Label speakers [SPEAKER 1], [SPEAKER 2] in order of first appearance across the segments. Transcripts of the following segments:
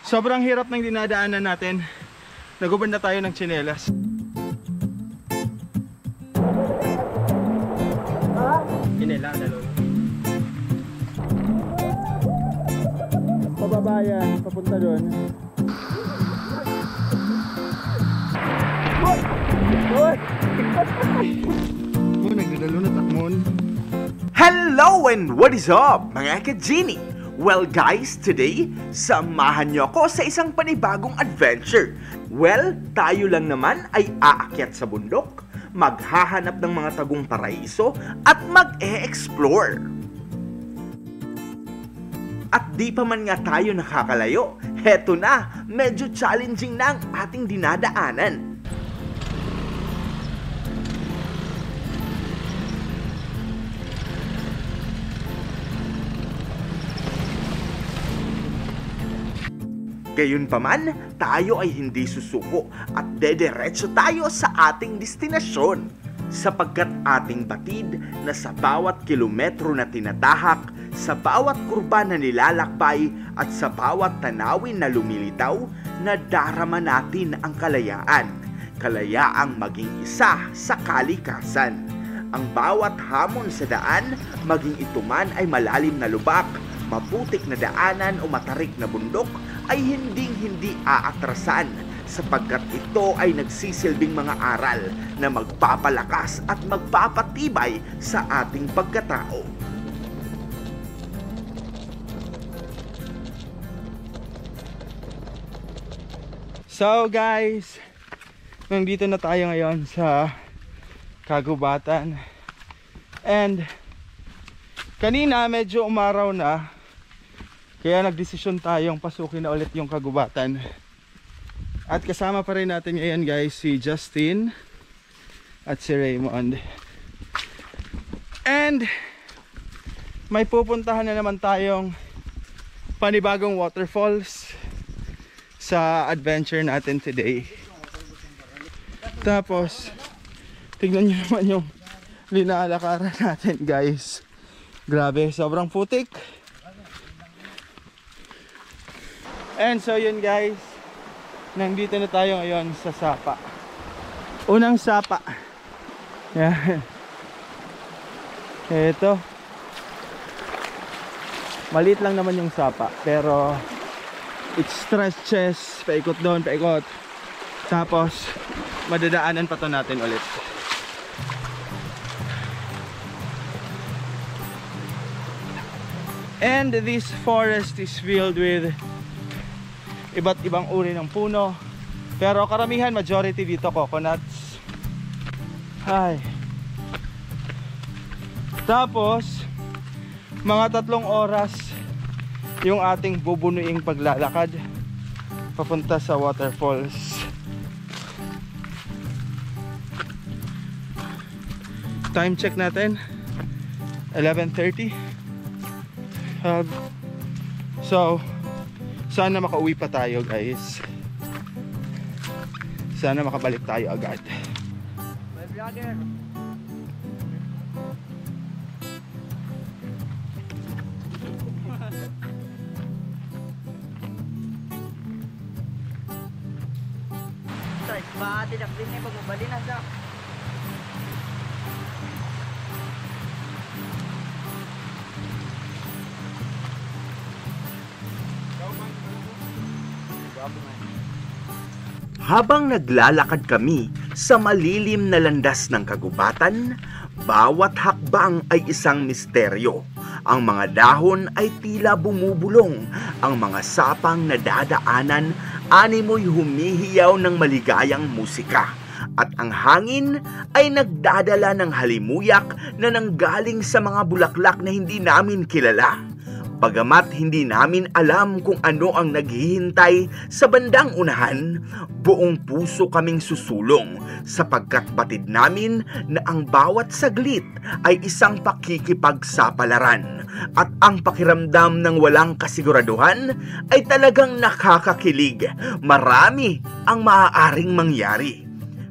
[SPEAKER 1] Sobrang hirap ng dinadaanan natin. Nagubad na tayo ng tsinelas.
[SPEAKER 2] Kinela, dalawa.
[SPEAKER 1] Pababayan, papunta doon. Nagdadalo na takmon.
[SPEAKER 3] Hello and what is up mga ka-Genie? Well guys, today, samahan nyo ako sa isang panibagong adventure. Well, tayo lang naman ay aakyat sa bundok, maghahanap ng mga tagong paraiso at mag-e-explore. At di pa man nga tayo nakakalayo, heto na, medyo challenging na ang ating dinadaanan. Gayunpaman, tayo ay hindi susuko at dederetso tayo sa ating destinasyon. Sapagkat ating batid na sa bawat kilometro na tinatahak, sa bawat kurba na nilalakbay at sa bawat tanawin na lumilitaw, nadarama natin ang kalayaan. Kalayaang maging isa sa kalikasan. Ang bawat hamon sa daan, maging ito man ay malalim na lubak, maputik na daanan o matarik na bundok, ay hindi aatrasan sapagkat ito ay nagsisilbing mga aral na magpapalakas at magpapatibay sa ating pagkatao.
[SPEAKER 1] So guys, nandito na tayo ngayon sa kagubatan. And kanina medyo umaraw na, kaya nagdesisyon tayong pasukin na ulit yung kagubatan. At kasama pa rin natin ngayon guys si Justin at si Raymond. And may pupuntahan na naman tayong panibagong waterfalls sa adventure natin today. Tapos tignan nyo naman yung linalakaran natin guys. Grabe, sobrang putik. And so yun guys, nandito na tayo ngayon sa sapa. Unang sapa. Yan. Ito. Maliit lang naman yung sapa, pero it stretches, paikot doon, paikot. Tapos madadaanan pa to natin ulit. And this forest is filled with iba't ibang uri ng puno, pero karamihan, majority dito coconuts. Ay. Tapos mga 3 oras yung ating bubunuing paglalakad papunta sa waterfalls. Time check natin 11:30. So sana makauwi pa tayo guys. Sana makabalik tayo agad.
[SPEAKER 2] My vlogger. Tay, baati na din ay pagbabali na sa.
[SPEAKER 3] Habang naglalakad kami sa malilim na landas ng kagubatan, bawat hakbang ay isang misteryo. Ang mga dahon ay tila bumubulong, ang mga sapang nadadaanan, animoy humihiyaw ng maligayang musika. At ang hangin ay nagdadala ng halimuyak na nanggaling sa mga bulaklak na hindi namin kilala. Bagamat hindi namin alam kung ano ang naghihintay sa bandang unahan, buong puso kaming susulong sapagkat batid namin na ang bawat saglit ay isang pakikipagsapalaran at ang pakiramdam ng walang kasiguraduhan ay talagang nakakakilig. Marami ang maaaring mangyari.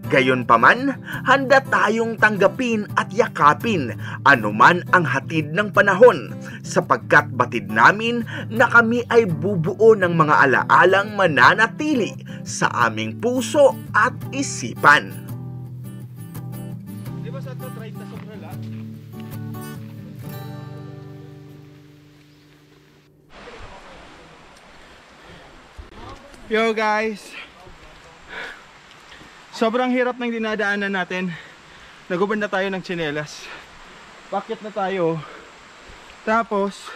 [SPEAKER 3] Gayunpaman, handa tayong tanggapin at yakapin anuman ang hatid ng panahon sapagkat batid namin na kami ay bubuo ng mga alaalang mananatili sa aming puso at isipan.
[SPEAKER 1] Di ba sa ito, try na sobrang lang? Yo guys! Sobrang hirap ng dinadaanan natin. Nagubad na tayo ng tsinelas. Bakit na tayo? Tapos,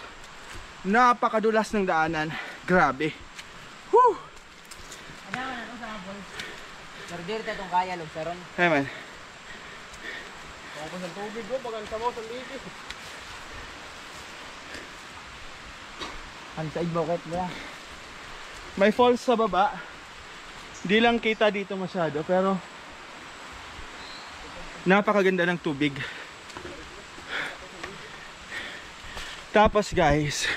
[SPEAKER 1] napakadulas ng daanan. Grabe. Whew!
[SPEAKER 2] Ano man ano sa boys? Order ta tong kaya log saron.
[SPEAKER 1] Hey man.
[SPEAKER 2] Ako sa tubig go bagan sa mo sa ligi. Ang side bucket mo.
[SPEAKER 1] May falls sa baba. Di lang kita dito masyado pero napakaganda ng tubig. Tapos guys,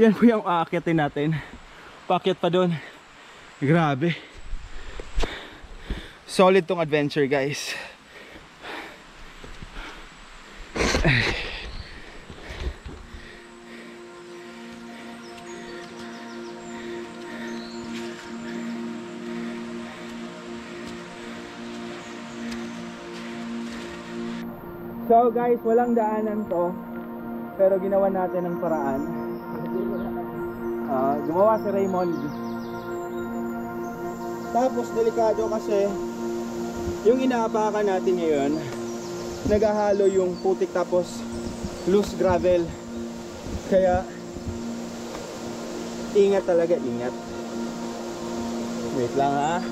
[SPEAKER 1] yan po yung aakyatin natin. Paakyat pa doon. Grabe. Solid tong adventure guys. So guys, walang daanan to, pero ginawa natin ng paraan. Gumawa si Raymond. Tapos delikado kasi yung inaapakan natin ngayon, naghahalo yung putik tapos loose gravel. Kaya ingat talaga, ingat. Wait lang ha.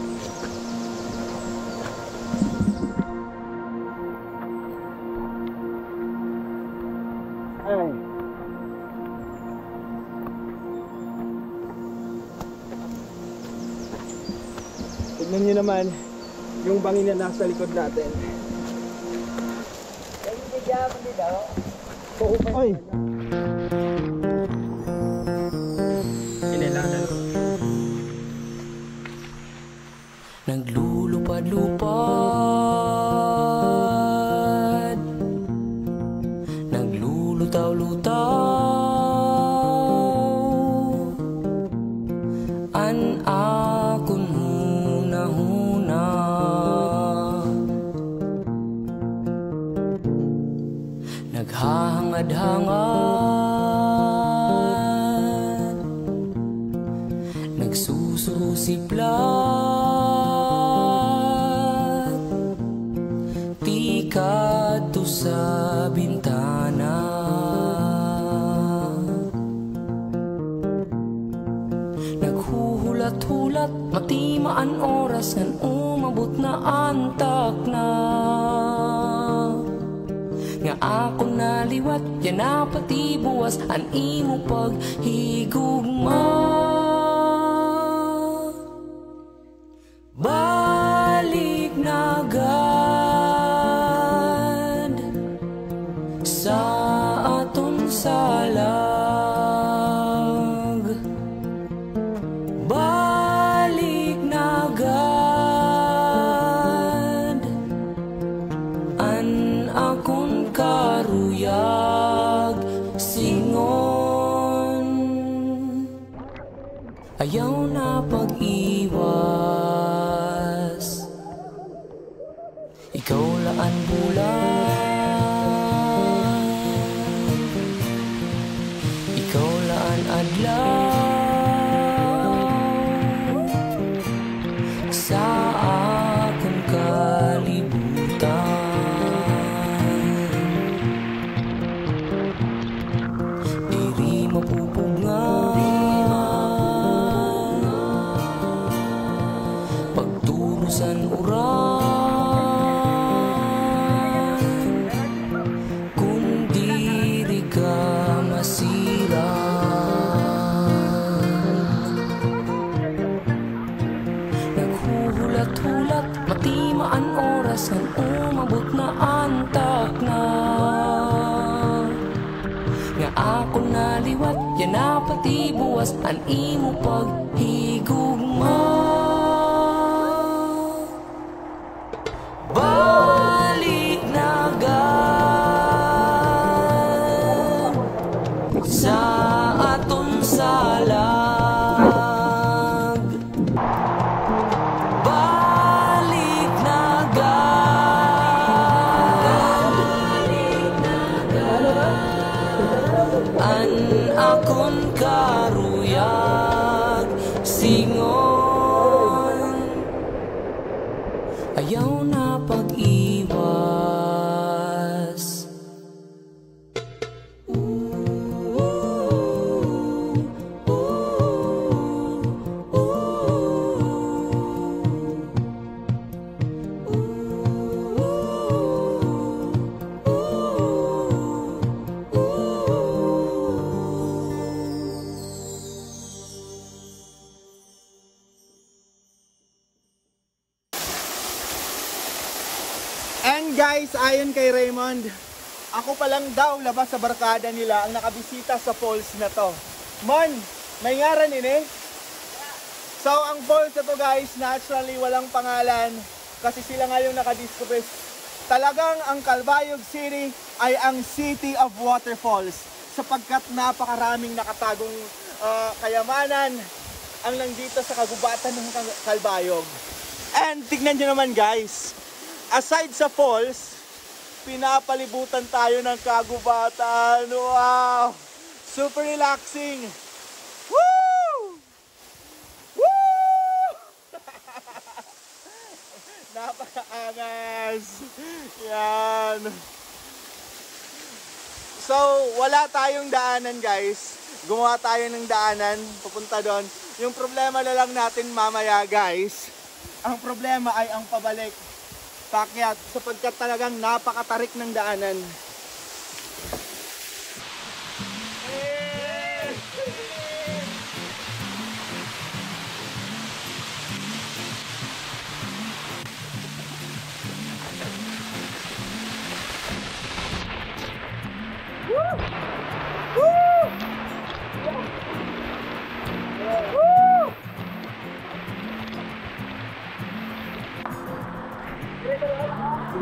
[SPEAKER 1] Ay. Tignan nyo naman yung bangin na nasa likod natin. Ay!
[SPEAKER 2] Kinailangan ko.
[SPEAKER 4] Naglulupad-lupad, naglulutaw-lutaw, an akon huna-huna, naghahangad-hangad, nagsususiplat, tikat to sa bintana, naghuhulat-hulat, matimaan oras ngan umabot na antak na. Nga ako naliwat, yan na pati buwas, an imo paghigugma. Balik na agad sa aton salag, balik na agad an akong karuyag singon. Ayaw na pag-iwas, ikaw laan bulan, ikaw laan adlaw sa akong kalibutan. Diri mapupungan pagturusan uran, kung diri ka masiran. Naghuhulat-hulat, matimaan oras ang umabot na antak na. Nga ako naliwat, yan na pati buwas, an imo paghigugma. balik na agad sa aton salag. Balik na agad an akon karuyag singon, ayaw na pag-iwas.
[SPEAKER 1] And guys, ayon kay Raymond, ako pa lang daw labas sa barkada nila ang nakabisita sa falls na to. Mon, may ngaran ini? So ang falls na to guys, naturally walang pangalan kasi sila nga yung nakadiscover. Talagang ang Calbayog City ay ang City of Waterfalls sapagkat napakaraming nakatagong kayamanan ang nandito sa kagubatan ng Calbayog. And tignan nyo naman guys, aside sa falls, pinapalibutan tayo ng kagubatan. Wow! Super relaxing! Woo! Woo! Napakaangas! Yan! So, wala tayong daanan guys. Gumawa tayo ng daanan, papunta doon. Yung problema na lang natin mamaya guys, ang problema ay ang pabalik. Pakyat, sapagkat talagang napakatarik ng daanan.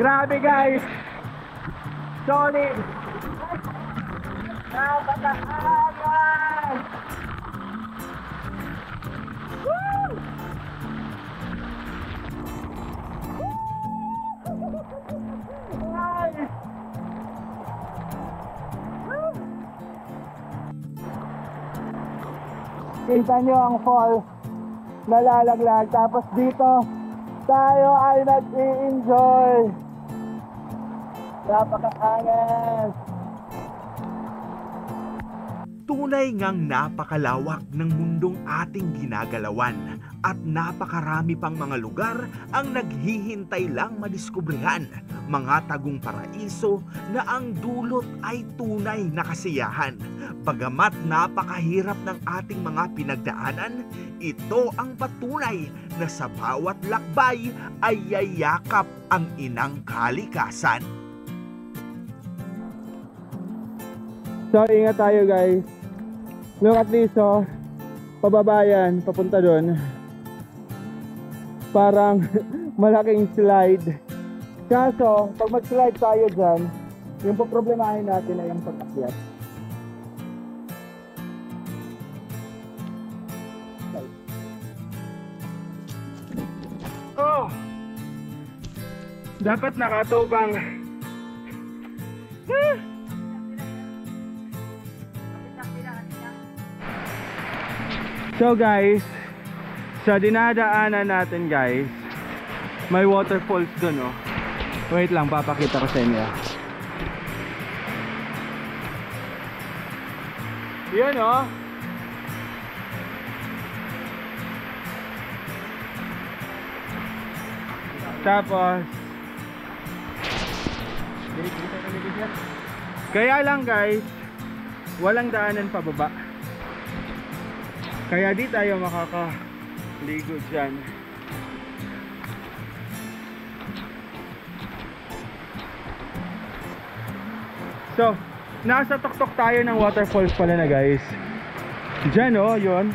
[SPEAKER 1] Grabe guys! Solid! Napakaangas! Woo! Nice! Kita nyo ang fall nalalaglag, tapos dito tayo ay nag-i-enjoy. Napakaangas.
[SPEAKER 3] Tunay ngang napakalawak ng mundong ating ginagalawan at napakarami pang mga lugar ang naghihintay lang madiskubrehan, mga tagong paraiso na ang dulot ay tunay na kasiyahan. Bagamat napakahirap ng ating mga pinagdaanan, ito ang patunay na sa bawat lakbay ay yayakap ang inang kalikasan.
[SPEAKER 1] So ingat tayo guys. Look at this, oh. Pababa yan, papunta doon. Parang malaking slide. Kaso, pag mag-slide tayo dyan, yung poproblemahin natin ay yung pag-akyat. Oh! Dapat nakatubang. So guys, sa dinadaanan natin guys, may waterfalls dun, oh. Wait lang, papakita ko sa inyo. Yan, oh. Tapos kaya lang guys, walang daanan pababa. Kaya di tayo makakaligo dyan. So, nasa tuktok tayo ng waterfalls pala na guys. Dyan, oh, yun.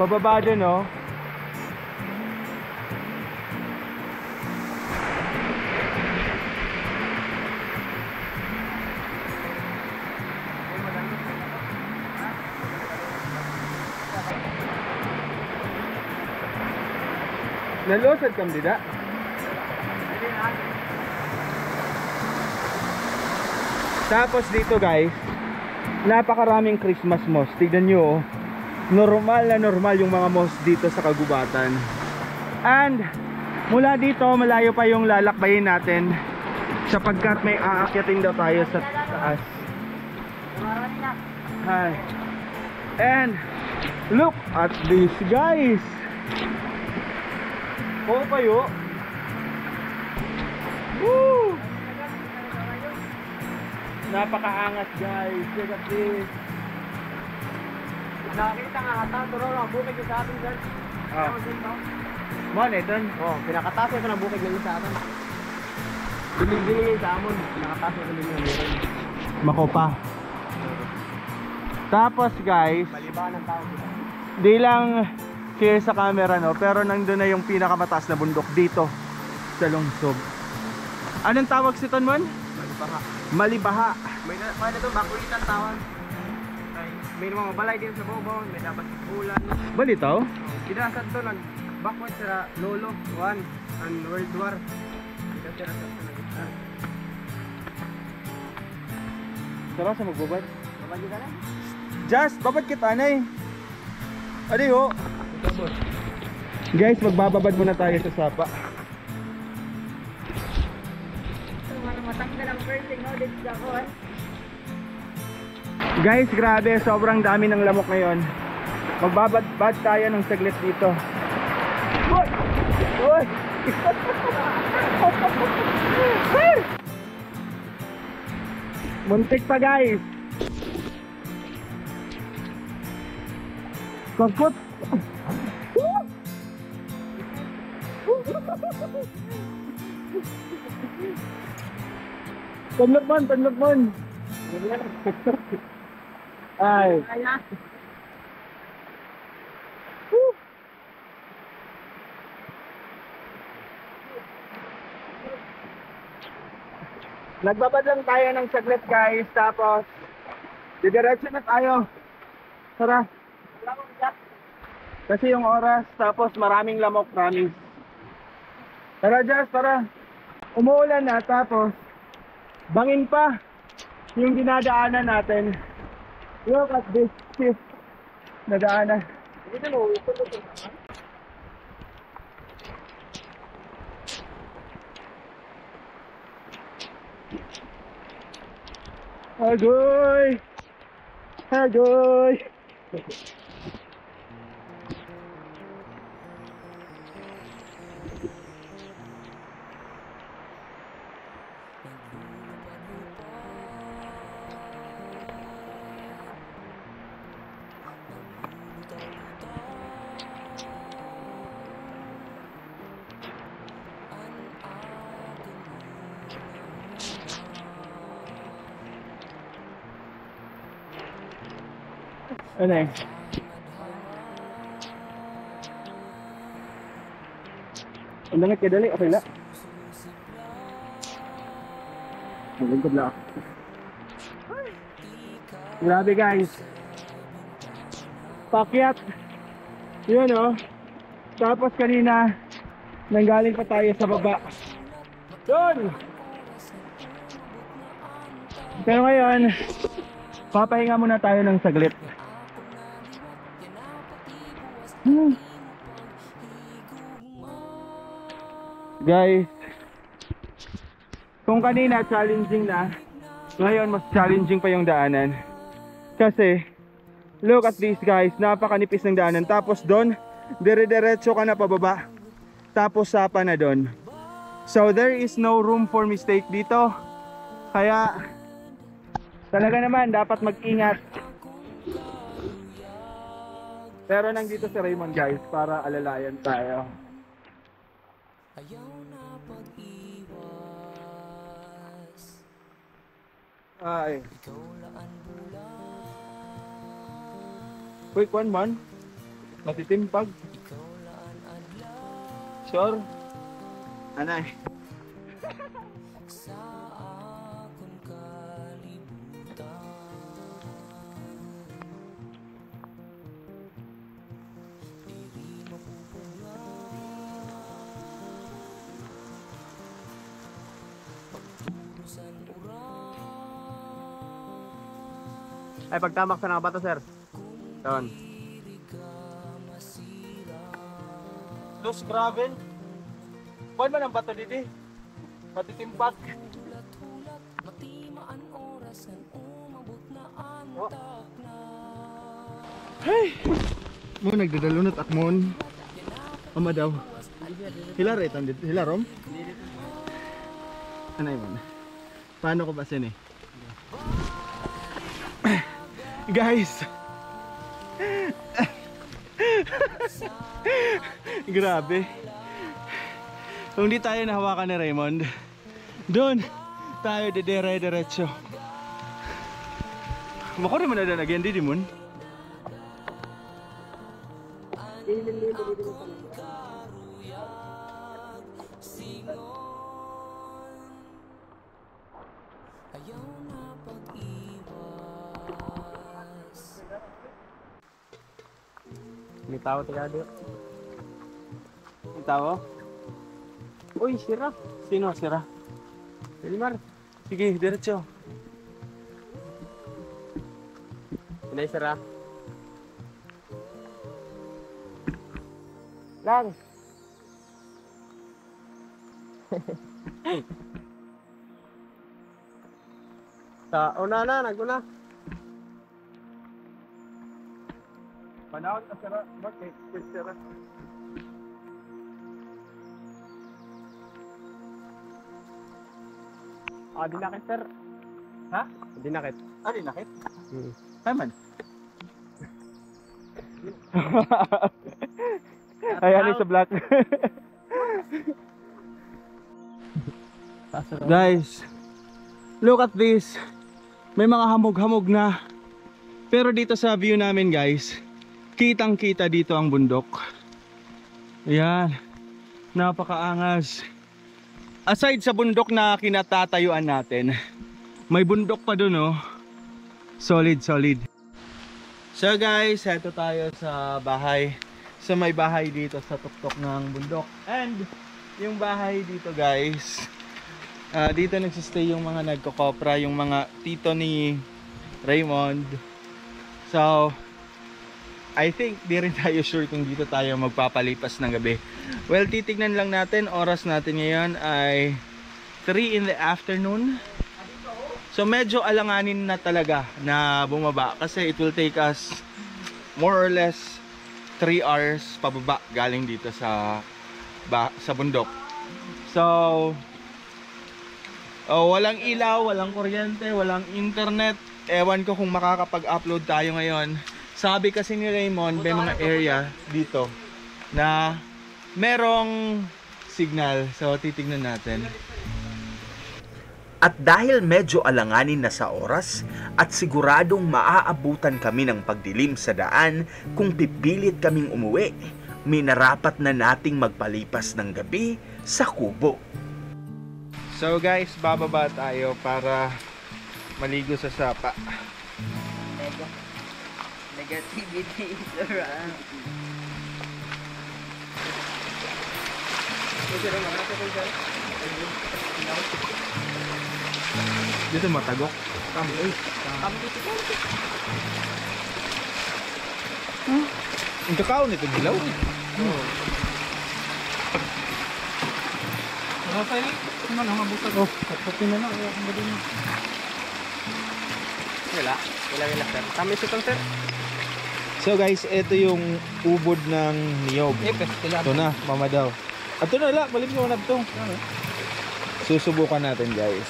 [SPEAKER 1] Pababa dun, oh. Nalusad kam dida. Tapos dito guys, napakaraming Christmas moss. Tignan nyo, oh. Normal na normal yung mga moss dito sa Kagubatan. And mula dito, malayo pa yung lalakbayin natin sapagkat may aakyatin daw tayo sa taas. Hi. And look at this guys. Oo kayo. Woo! Napakaangat guys. Look at this.
[SPEAKER 2] Nakakita nga kata, pero lang bukid yung sa atin dyan.
[SPEAKER 1] Mon, ito.
[SPEAKER 2] Oh, pinakataas ito ng bukid ngayon sa atin. Biling-biling sa amon. Nakataas ito din yung meron.
[SPEAKER 1] Makopa. Tapos guys,
[SPEAKER 2] Malibangan ng tao dito.
[SPEAKER 1] di lang clear sa camera no, pero nandun na yung pinakamataas na bundok dito sa lungsod. Anong tawag si Ton Mon?
[SPEAKER 2] Malibaha.
[SPEAKER 1] Malibaha.
[SPEAKER 2] May na ito, bakulitan tawag. May mga balay din sa Bobon, may dapat ulan.
[SPEAKER 1] Balitaw?
[SPEAKER 2] Kinasad to, nag-backward sa Lolo, Juan, and World War. Kinasad to nag-start.
[SPEAKER 1] Sarap sa magbabad.
[SPEAKER 2] Babagi ka lang?
[SPEAKER 1] Just, babad kita anay. Adi ho. Guys, magbababad muna tayo sa sapa.
[SPEAKER 2] Matanggal ang first no? Dito sa Juan.
[SPEAKER 1] Guys, grabe, sobrang dami ng lamok ngayon. Magbabad tayo ng saglit dito. Hoy! Hoy! Muntik pa guys. Kangkot. Panlagman, panlagman. Ay. Nagbabad lang tayo ng saglit guys, tapos didiretso na tayo. Tara. Kasi yung oras, tapos maraming lamok, promise. Tara Jazz, tara. Umuulan na, tapos bangin pa yung dinadaanan natin. Look at this shit na daanan. Agoy! Agoy! Ano eh? Ang langit ka dali, okay la? Malingkod la. Grabe guys. Pakyat. Yun oh. Tapos kanina, nanggaling pa tayo sa baba. Doon! Pero ngayon, papahinga muna tayo ng saglit. Guys, kung kanina challenging na, ngayon mas challenging pa yung daanan. Kasi look at this guys, napakanipis ng daanan. Tapos doon, dire-diretso ka na pababa. Tapos sapa na doon. So there is no room for mistake dito. Kaya talaga naman dapat mag-ingat. Pero nandito si Raymond guys para alalayan tayo.
[SPEAKER 4] Ayaw na pag-iwas.
[SPEAKER 1] Ay.
[SPEAKER 4] Ikaw laan bulan.
[SPEAKER 1] Quick one man. Matitimpag.
[SPEAKER 4] Ikaw laan adlaw.
[SPEAKER 1] Sure. Anay.
[SPEAKER 4] Sa akong kalibutan. Diri mapupungan.
[SPEAKER 2] Ay, pagtamak sa nakabato, sir. Doon.
[SPEAKER 1] Loose gravel. Buwan man ang bato dito. Patitimpak. Hey! Mo nagdadalunot at mon. Ama daw. Hilar itan dito. Hilarom? Ano yun? Paano ko basin eh? Guys! Grabe. Kung di tayo nahawakan ni Raymond, doon tayo dedere-derecho. Mako rin mo na again, di mo?
[SPEAKER 2] May tao tayo dito.
[SPEAKER 1] May tao?
[SPEAKER 2] Uy, sira.
[SPEAKER 1] Sino sira?
[SPEAKER 2] Elimar.
[SPEAKER 1] Sige, diretso.
[SPEAKER 2] Pinay sira. Lang. Sa una na, naguna.
[SPEAKER 1] Panahon ka sira. Bakit? Sira.
[SPEAKER 2] Ah, dinakit, sir.
[SPEAKER 1] Ha?
[SPEAKER 2] Dinakit.
[SPEAKER 1] Ano yung nakit?
[SPEAKER 2] Hmm.
[SPEAKER 1] Ay man. Ay, ano sa black? Guys, look at this. May mga hamog-hamog na. Pero dito sa view namin guys, kitang-kita dito ang bundok. Ayan. Napakaangas. Aside sa bundok na kinatatayuan natin, may bundok pa dun oh. Solid, solid. So guys, heto tayo sa bahay. So may bahay dito sa tuktok ng bundok. And yung bahay dito guys, dito nagsistay yung mga nagkokopra, yung mga tito ni Raymond. So I think di rin tayo sure kung dito tayo magpapalipas ng gabi. Well, titignan lang natin. Oras natin ngayon ay 3 in the afternoon. So medyo alanganin na talaga na bumaba kasi it will take us more or less 3 hours pababa galing dito sa bundok. So walang ilaw, walang kuryente, walang internet. Ewan ko kung makakapag-upload tayo ngayon. Sabi kasi ni Raymond, may mga area dito na merong signal. So titignan natin.
[SPEAKER 3] At dahil medyo alanganin na sa oras at siguradong maaabutan kami ng pagdilim sa daan kung pipilit kaming umuwi, minarapat na nating magpalipas ng gabi sa kubo.
[SPEAKER 1] So guys, bababa tayo para maligo sa sapa.
[SPEAKER 5] Negativity is around.
[SPEAKER 1] Dito matagok. Ang kakao nito dilaw.
[SPEAKER 2] Ano na mabusag? Oh, kapatid na lang. Wala, sir. Tama ito sir.
[SPEAKER 1] So guys, ito yung ubod ng niyog. Ito na, mama daw. Ato na la, balik mo na ito. Susubukan natin guys.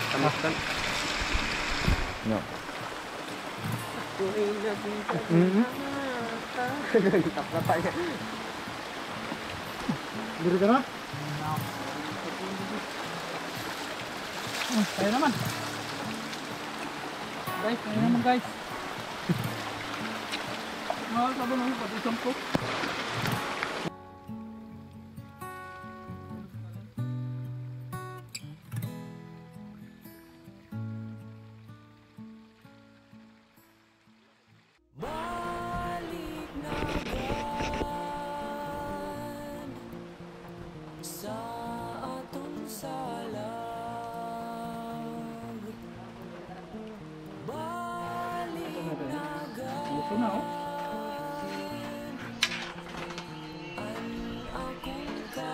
[SPEAKER 2] Tamastan.
[SPEAKER 1] No.
[SPEAKER 2] Tapos tayo.
[SPEAKER 1] Dito ka na?
[SPEAKER 2] Tayo naman. Guys, tayo naman guys. Sabi mo, pati sampo.
[SPEAKER 4] Balik na agad sa atong sala.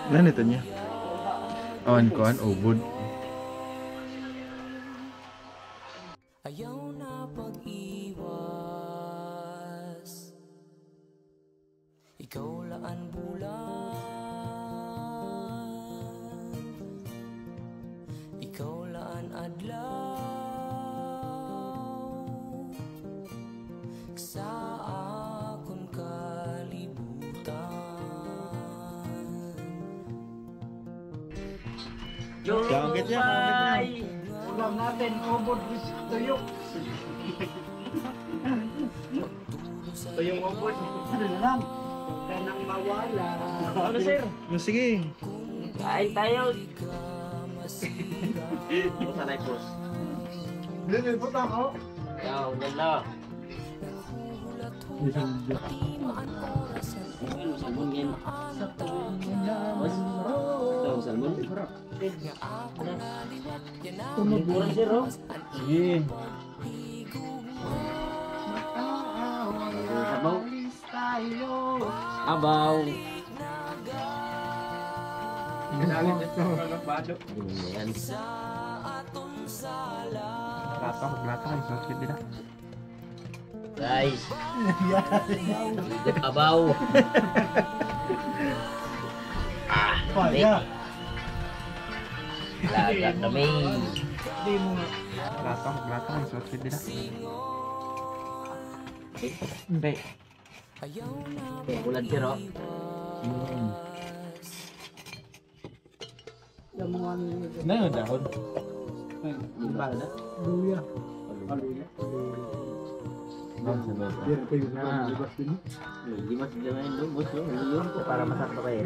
[SPEAKER 1] Ano ito niya? On kon, ubod.
[SPEAKER 4] Ayaw na pag-iwas. Ikaw laan bulan, ikaw laan adlaw, sa akong kalibutan.
[SPEAKER 1] Kaangkit niya, kaangkit niya.
[SPEAKER 2] Ulam natin, ubod tuyok. Tuyong ubod. Ano na lang? Kaya nang mawala. Ano sir?
[SPEAKER 1] Sige.
[SPEAKER 2] Kain tayo. Sanay po. Dili po ako. Yaw, ganda. Salmon. Tumuburan sir, oh.
[SPEAKER 1] Sige.
[SPEAKER 2] Sabaw. Abaw. Ginalit ito. Bado. Yan.
[SPEAKER 1] Latang, isot din na.
[SPEAKER 2] Guys. Abaw.
[SPEAKER 1] Paya.
[SPEAKER 2] Laga kami.
[SPEAKER 1] Latang, isot din na. Hindi.
[SPEAKER 2] Ulan sir, oh.
[SPEAKER 1] Na yun, dahon.
[SPEAKER 2] Iba na.
[SPEAKER 1] Luya.
[SPEAKER 2] Limas din na yun, boss. Para masakto kayo.